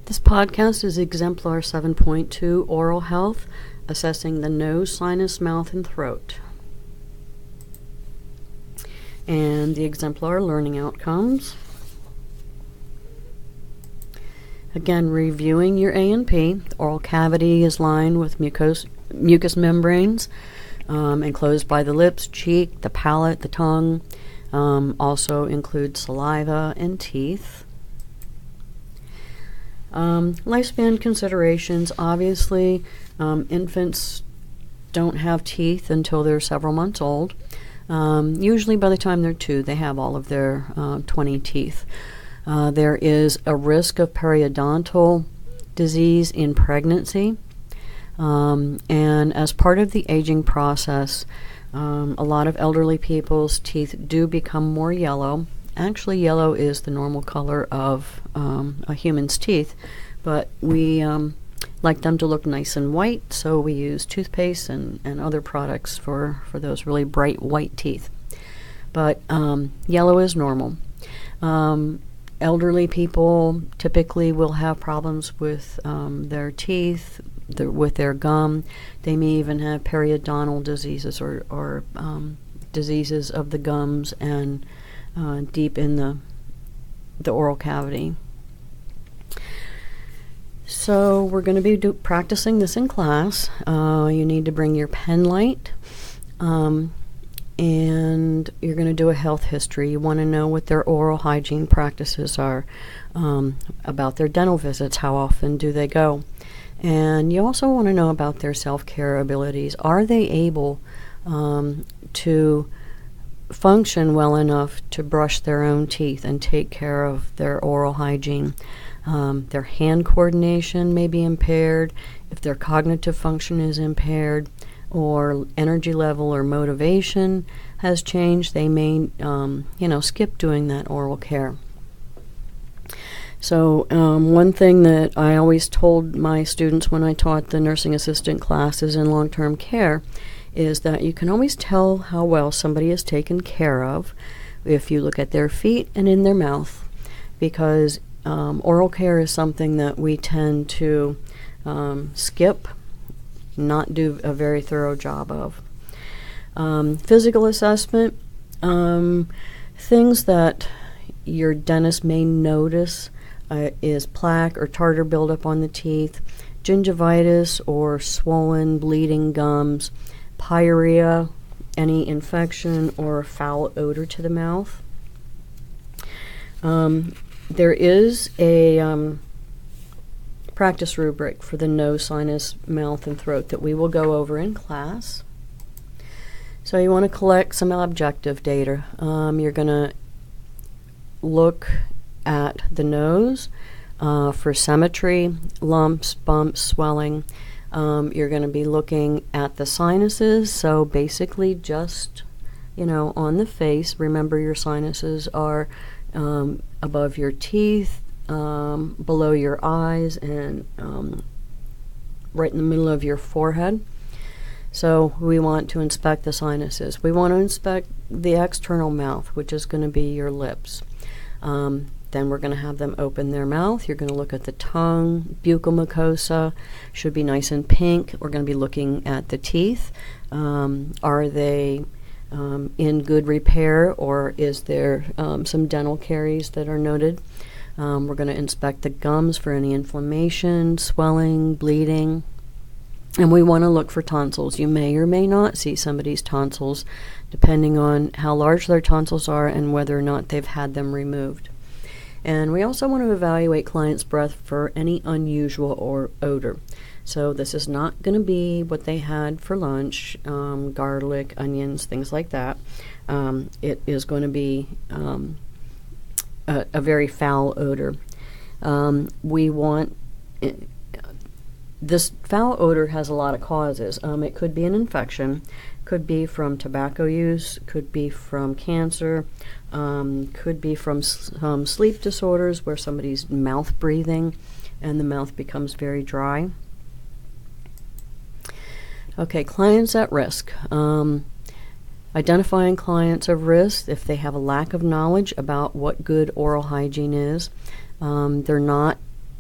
This podcast is Exemplar 7.2 Oral Health, assessing the nose, sinus, mouth, and throat. And the Exemplar learning outcomes. Again, reviewing your A&P. The oral cavity is lined with mucous membranes, enclosed by the lips, cheek, the palate, the tongue. Also include saliva and teeth. Lifespan considerations. Obviously, infants don't have teeth until they're several months old. Usually by the time they're 2, they have all of their 20 teeth. There is a risk of periodontal disease in pregnancy. And as part of the aging process, a lot of elderly people's teeth do become more yellow. Actually, yellow is the normal color of a human's teeth, but we like them to look nice and white, so we use toothpaste and other products for those really bright white teeth. But yellow is normal. Elderly people typically will have problems with their teeth, with their gum. They may even have periodontal diseases or diseases of the gums and deep in the oral cavity. So we're going to be practicing this in class. You need to bring your pen light, and you're going to do a health history. You want to know what their oral hygiene practices are, about their dental visits, how often do they go. And you also want to know about their self-care abilities. Are they able to function well enough to brush their own teeth and take care of their oral hygiene? Their hand coordination may be impaired. If their cognitive function is impaired, or energy level or motivation has changed, they may skip doing that oral care. So one thing that I always told my students when I taught the nursing assistant classes in long-term care is that you can always tell how well somebody is taken care of if you look at their feet and in their mouth, because oral care is something that we tend to skip, not do a very thorough job of. Physical assessment, things that your dentist may notice is plaque or tartar buildup on the teeth, gingivitis or swollen, bleeding gums, pyorrhea, any infection or foul odor to the mouth. There is a practice rubric for the nose, sinus, mouth, and throat that we will go over in class. So you want to collect some objective data. You're going to look at the nose for symmetry, lumps, bumps, swelling. You're going to be looking at the sinuses, so basically just, on the face. Remember, your sinuses are above your teeth, below your eyes, and right in the middle of your forehead. So we want to inspect the sinuses. We want to inspect the external mouth, which is going to be your lips. Then we're going to have them open their mouth. You're going to look at the tongue, buccal mucosa, should be nice and pink. We're going to be looking at the teeth. Are they in good repair, or is there some dental caries that are noted? We're going to inspect the gums for any inflammation, swelling, bleeding. And we want to look for tonsils. You may or may not see somebody's tonsils, depending on how large their tonsils are and whether or not they've had them removed. And we also want to evaluate clients' breath for any unusual odor. So this is not going to be what they had for lunch, garlic, onions, things like that. It is going to be a very foul odor. We want... This foul odor has a lot of causes. It could be an infection, could be from tobacco use, could be from cancer, could be from sleep disorders where somebody's mouth breathing and the mouth becomes very dry. Okay, clients at risk. Identifying clients of risk if they have a lack of knowledge about what good oral hygiene is. They're not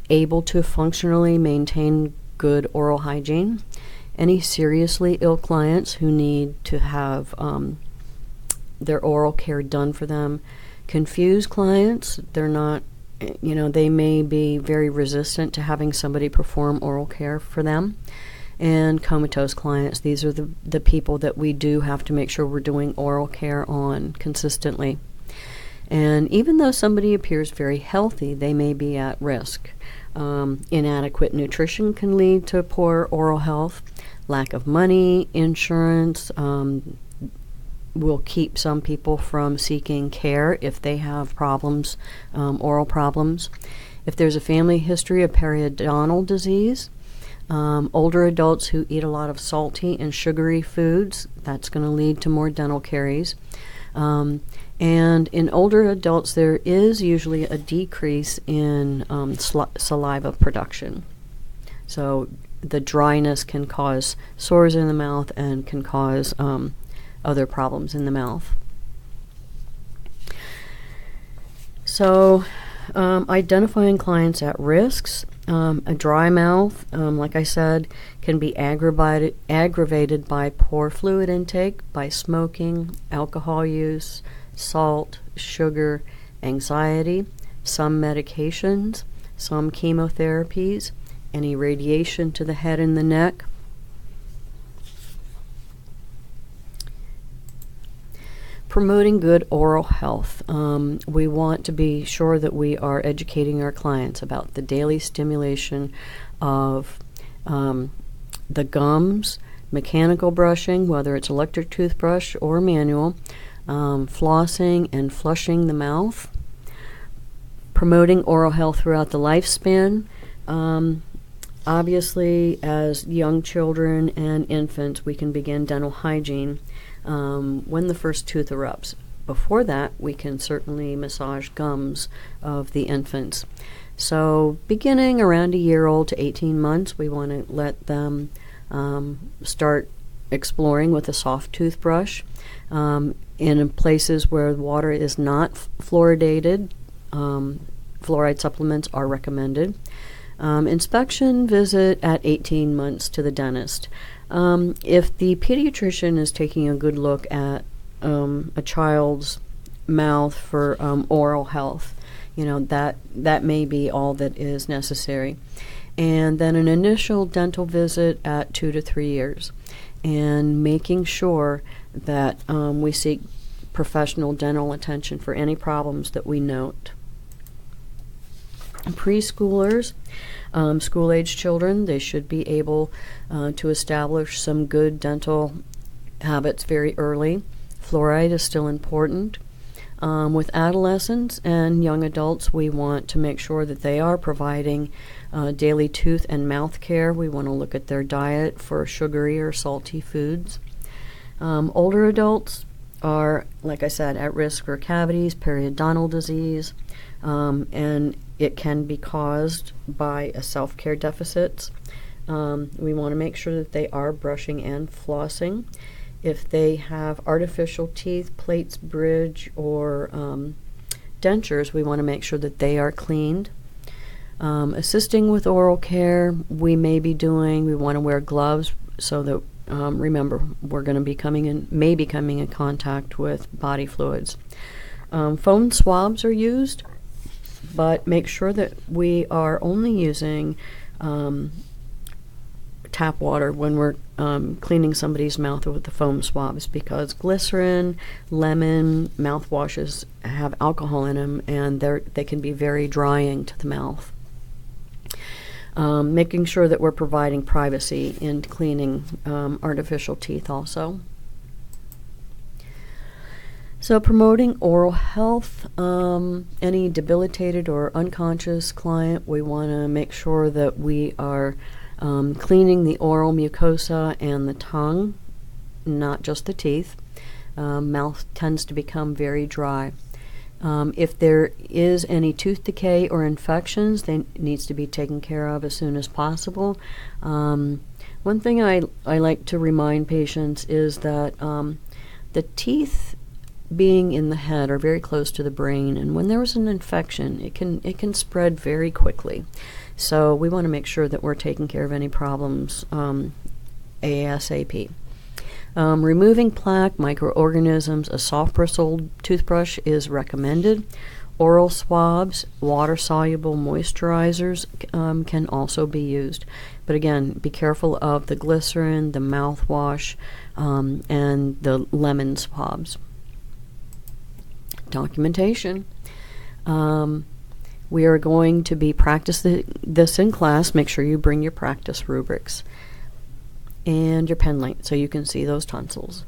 able to functionally maintain good oral hygiene. Any seriously ill clients who need to have their oral care done for them. Confused clients, they're not, they may be very resistant to having somebody perform oral care for them. And comatose clients, these are the people that we do have to make sure we're doing oral care on consistently. And even though somebody appears very healthy, they may be at risk. Inadequate nutrition can lead to poor oral health. Lack of money, insurance, will keep some people from seeking care if they have problems, oral problems. If there's a family history of periodontal disease, older adults who eat a lot of salty and sugary foods, that's going to lead to more dental caries. And in older adults, there is usually a decrease in saliva production. So the dryness can cause sores in the mouth and can cause other problems in the mouth. So identifying clients at risks. A dry mouth, like I said, can be aggravated by poor fluid intake, by smoking, alcohol use, salt, sugar, anxiety, some medications, some chemotherapies, any radiation to the head and the neck. Promoting good oral health. We want to be sure that we are educating our clients about the daily stimulation of the gums, mechanical brushing, whether it's electric toothbrush or manual, flossing and flushing the mouth, promoting oral health throughout the lifespan. Obviously, as young children and infants, we can begin dental hygiene when the first tooth erupts. Before that, we can certainly massage gums of the infants. So beginning around a year old to 18 months, we want to let them start exploring with a soft toothbrush. In places where water is not fluoridated, fluoride supplements are recommended. Inspection visit at 18 months to the dentist. If the pediatrician is taking a good look at a child's mouth for oral health, that may be all that is necessary. And then an initial dental visit at 2 to 3 years, and making sure that we seek professional dental attention for any problems that we note. Preschoolers, school-age children, they should be able to establish some good dental habits very early. Fluoride is still important. With adolescents and young adults, we want to make sure that they are providing daily tooth and mouth care. We want to look at their diet for sugary or salty foods. Older adults are, like I said, at risk for cavities, periodontal disease, and it can be caused by a self-care deficits. We want to make sure that they are brushing and flossing. If they have artificial teeth, plates, bridge, or dentures, we want to make sure that they are cleaned. Assisting with oral care, we want to wear gloves so that, remember, we're going to be coming in contact with body fluids. Foam swabs are used, but make sure that we are only using tap water when we're cleaning somebody's mouth with the foam swabs, because glycerin, lemon, mouthwashes have alcohol in them, and they can be very drying to the mouth. Making sure that we're providing privacy in cleaning artificial teeth also. So promoting oral health, any debilitated or unconscious client, we want to make sure that we are cleaning the oral mucosa and the tongue, not just the teeth. Mouth tends to become very dry. If there is any tooth decay or infections, they needs to be taken care of as soon as possible. One thing I like to remind patients is that the teeth being in the head are very close to the brain, and when there is an infection, it can spread very quickly. So we want to make sure that we're taking care of any problems ASAP. Removing plaque, microorganisms, a soft bristled toothbrush is recommended. Oral swabs, water-soluble moisturizers can also be used. But again, be careful of the glycerin, the mouthwash, and the lemon swabs. Documentation. We are going to be practicing this in class. Make sure you bring your practice rubrics and your pen light so you can see those tonsils.